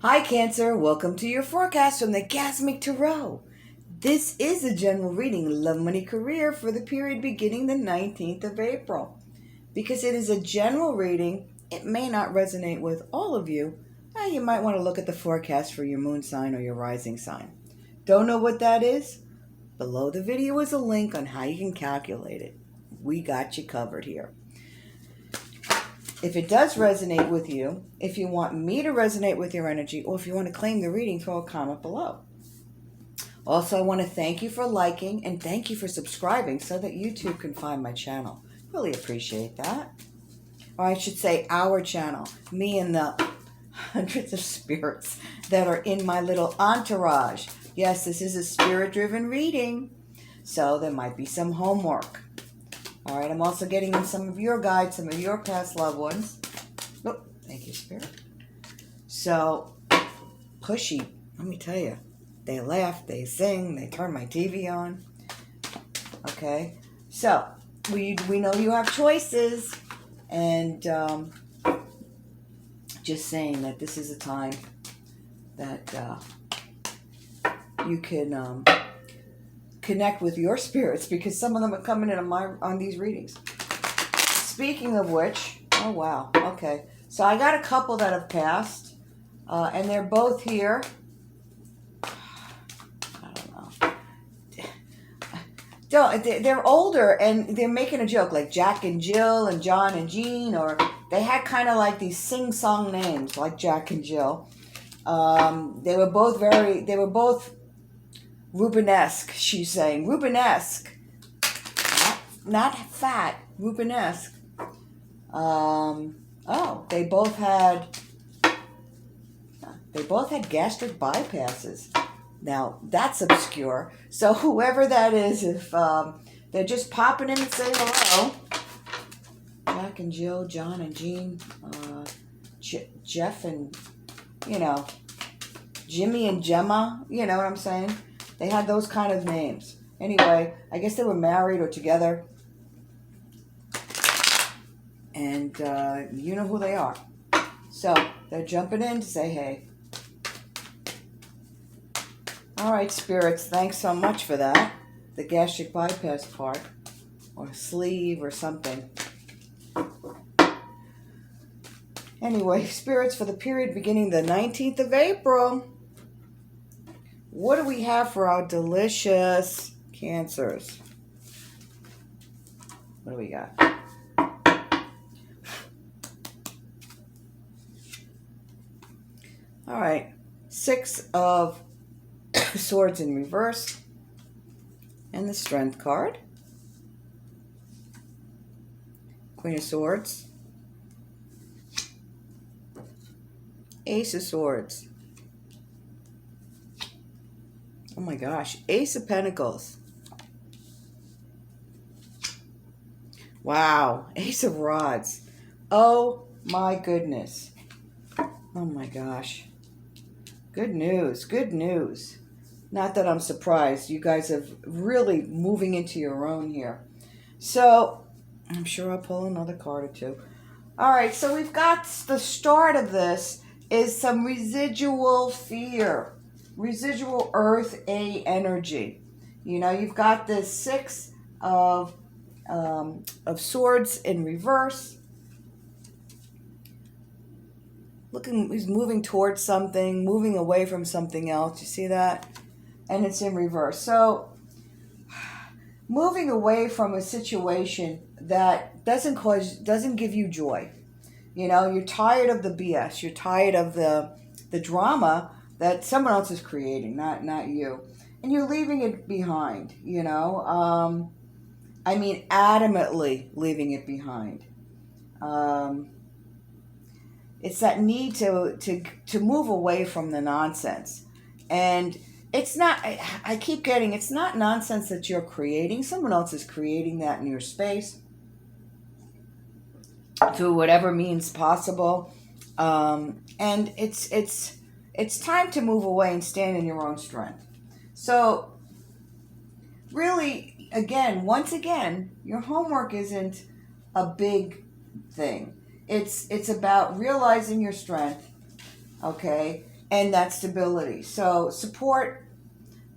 Hi Cancer, welcome to your forecast from the Gasmic Tarot. This is a general reading, love, money, career for the period beginning the 19th of April. Because it is a general reading, it may not resonate with all of you. You might want to look at the forecast for your moon sign or your rising sign. Don't know what that is? Below the video is a link on how you can calculate it. We got you covered here. If it does resonate with you, if you want me to resonate with your energy, or if you want to claim the reading, throw a comment below. Also, I want to thank you for liking and thank you for subscribing so that YouTube can find my channel. Really appreciate that. Or I should say our channel, me and the hundreds of spirits that are in my little entourage. Yes, this is a spirit-driven reading, so there might be some homework. All right, I'm also getting in some of your guides, some of your past loved ones. Oh, thank you, Spirit. So, pushy, let me tell you. They laugh, they sing, they turn my TV on. Okay, so we know you have choices, and just saying that this is a time that you can connect with your spirits, because some of them are coming in on these readings. Speaking of which, oh wow, okay. So I got a couple that have passed, and they're both here. I don't know. They're older, and they're making a joke, like Jack and Jill and John and Jean, or they had kind of like these sing-song names, like Jack and Jill. They were both Rubenesque, she's saying. Rubenesque. Not fat. Rubenesque. They both had gastric bypasses. Now, that's obscure. So whoever that is, if they're just popping in and saying hello. Jack and Jill, John and Jean, Jeff and, Jimmy and Gemma, you know what I'm saying? They had those kind of names. Anyway, I guess they were married or together. And you know who they are. So, they're jumping in to say hey. All right, spirits, thanks so much for that. The gastric bypass part. Or sleeve or something. Anyway, spirits, for the period beginning the 19th of April. What do we have for our delicious Cancers? What do we got? All right. 6 of Swords in reverse. And the Strength card. Queen of Swords. Ace of Swords. Oh my gosh. Ace of Pentacles. Wow. Ace of Rods. Oh my goodness. Oh my gosh. Good news. Good news. Not that I'm surprised. You guys are really moving into your own here. So, I'm sure I'll pull another card or two. All right. So we've got the start of this is some residual fear. Residual Earth A energy. You've got this 6 of Swords in reverse. He's moving towards something, moving away from something else. You see that? And it's in reverse. So, moving away from a situation that doesn't give you joy. You're tired of the BS. You're tired of the drama that someone else is creating, not you. And you're leaving it behind, adamantly leaving it behind. It's that need to move away from the nonsense. And it's not, I keep getting, it's not nonsense that you're creating. Someone else is creating that in your space through whatever means possible. And it's time to move away and stand in your own strength. So, really, once again, your homework isn't a big thing. It's about realizing your strength, okay? and that stability. So support,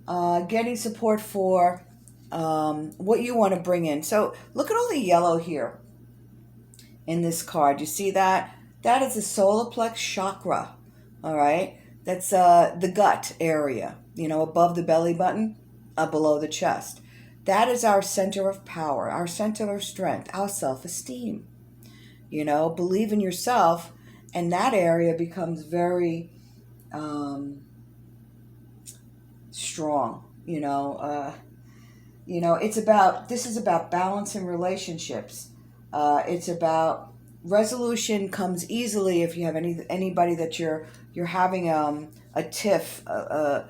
getting support for what you want to bring in. So look at all the yellow here in this card. You see that? That is the solar plex chakra. All right. That's the gut area, above the belly button, below the chest. That is our center of power, our center of strength, our self esteem. Believe in yourself, and that area becomes very strong. This is about balance in relationships. It's about resolution comes easily if you have anybody that you're having a tiff, a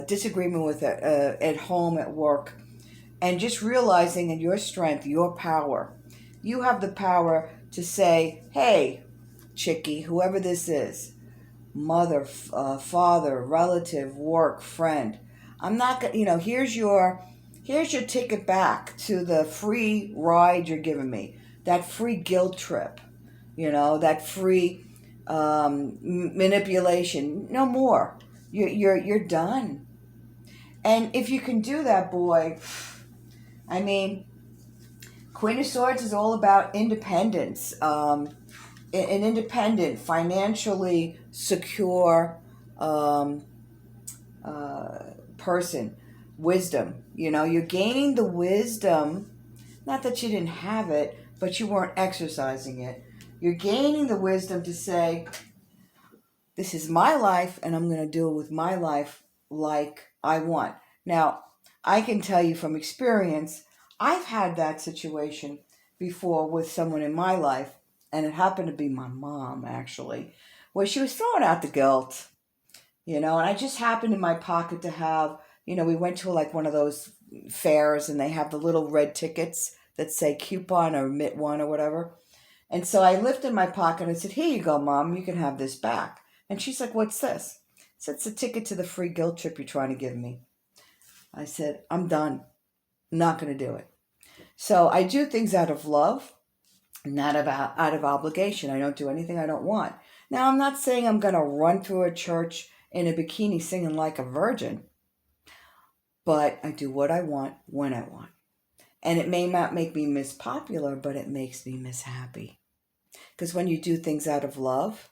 disagreement with at home, at work, and just realizing in your strength, your power. You have the power to say, hey, chickie, whoever this is, mother, father, relative, work, friend, I'm not gonna, here's your ticket back to the free ride you're giving me, that free guilt trip, that free manipulation. No more. You're done. And if you can do that, boy, I mean, Queen of Swords is all about independence. An independent, financially secure person. Wisdom. You're gaining the wisdom, not that you didn't have it, but you weren't exercising it. You're gaining the wisdom to say, this is my life, and I'm going to do it with my life like I want. Now, I can tell you from experience, I've had that situation before with someone in my life, and it happened to be my mom, actually, where she was throwing out the guilt, and I just happened in my pocket to have, we went to like one of those fairs, and they have the little red tickets that say coupon or MIT one or whatever. And so I lifted my pocket and I said, here you go, Mom, you can have this back. And she's like, what's this? I said, it's a ticket to the free guilt trip you're trying to give me. I said, I'm done. I'm not going to do it. So I do things out of love, not out of obligation. I don't do anything I don't want. Now, I'm not saying I'm going to run through a church in a bikini singing like a virgin, but I do what I want when I want. And it may not make me Miss Popular, but it makes me Miss Happy. Because when you do things out of love,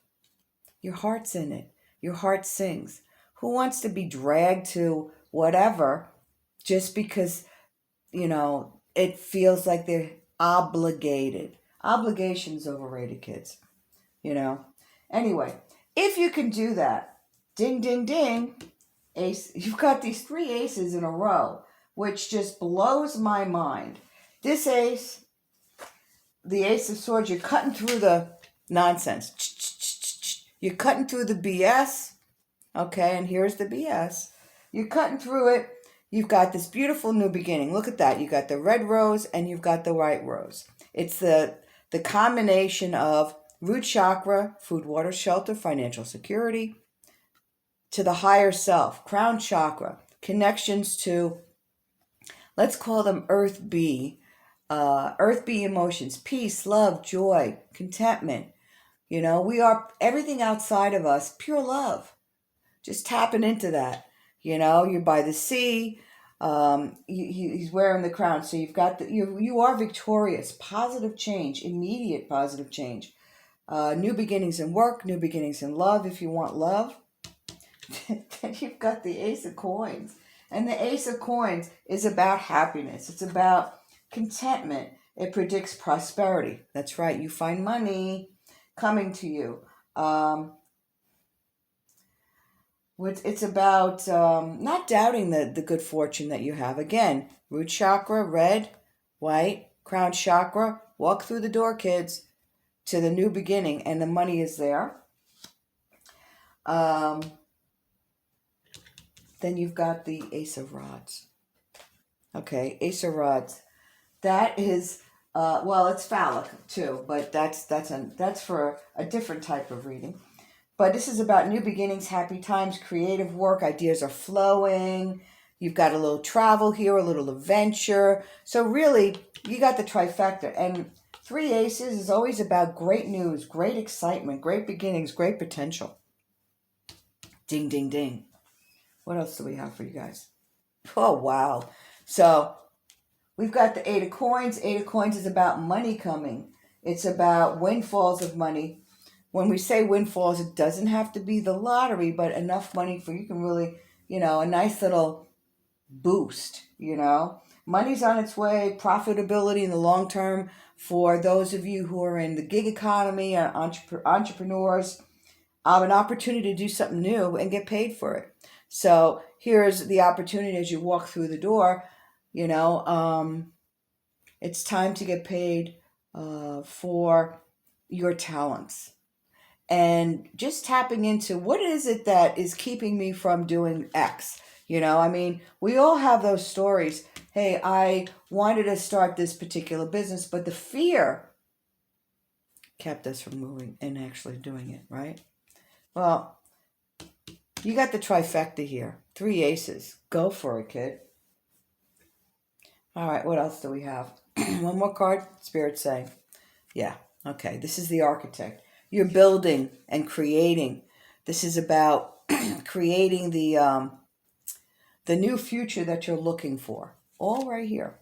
your heart's in it. Your heart sings. Who wants to be dragged to whatever just because, it feels like they're obligated? Obligation's overrated, kids. Anyway, if you can do that, ding, ding, ding, ace, you've got these 3 aces in a row, which just blows my mind. This ace, the Ace of Swords, you're cutting through the nonsense. You're cutting through the BS. Okay, and here's the BS. You're cutting through it. You've got this beautiful new beginning. Look at that. You got the red rose and you've got the white rose. It's the combination of root chakra, food, water, shelter, financial security, to the higher self, crown chakra, connections to, let's call them earth B emotions, peace, love, joy, contentment. We are everything outside of us, pure love. Just tapping into that. You're by the sea. He's wearing the crown, so you've got you are victorious. Positive change, immediate positive change. New beginnings in work, new beginnings in love. If you want love, then you've got the Ace of Coins, and the Ace of Coins is about happiness. It's about contentment. It predicts prosperity. That's right. You find money coming to you. It's about not doubting the good fortune that you have. Again, root chakra, red, white, crown chakra. Walk through the door, kids, to the new beginning, and the money is there. Then you've got the Ace of Rods. Okay, Ace of Rods. That is, it's phallic too, but that's for a different type of reading. But this is about new beginnings, happy times, creative work, ideas are flowing. You've got a little travel here, a little adventure. So really, you got the trifecta. And 3 aces is always about great news, great excitement, great beginnings, great potential. Ding, ding, ding. What else do we have for you guys? Oh, wow. So we've got the Eight of Coins. Eight of Coins is about money coming. It's about windfalls of money. When we say windfalls, it doesn't have to be the lottery, but enough money for you can really, a nice little boost. Money's on its way, profitability in the long term for those of you who are in the gig economy or entrepreneurs, an opportunity to do something new and get paid for it. So here's the opportunity as you walk through the door, it's time to get paid for your talents. And just tapping into what is it that is keeping me from doing X. We all have those stories. Hey, I wanted to start this particular business, but the fear kept us from moving and actually doing it, right? Well, you got the trifecta here. 3 aces. Go for it, kid. All right, what else do we have? One more card. Spirit say. Yeah, okay. This is the architect. You're building and creating. This is about creating the new future that you're looking for. All right here.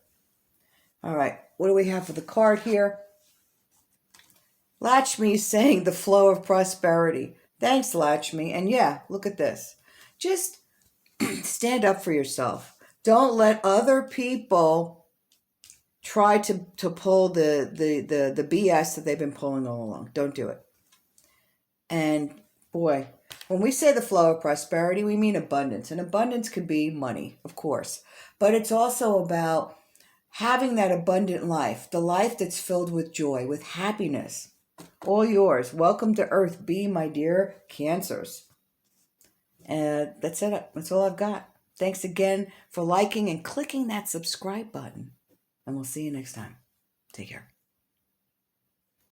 All right, what do we have for the card here? Lakshmi is saying the flow of prosperity. Thanks, Lakshmi. And yeah, look at this. Just stand up for yourself. Don't let other people try to pull the BS that they've been pulling all along. Don't do it. And boy, when we say the flow of prosperity, we mean abundance. And abundance could be money, of course. But it's also about having that abundant life, the life that's filled with joy, with happiness. All yours. Welcome to Earth B, my dear Cancers. And that's it. That's all I've got. Thanks again for liking and clicking that subscribe button. And we'll see you next time. Take care.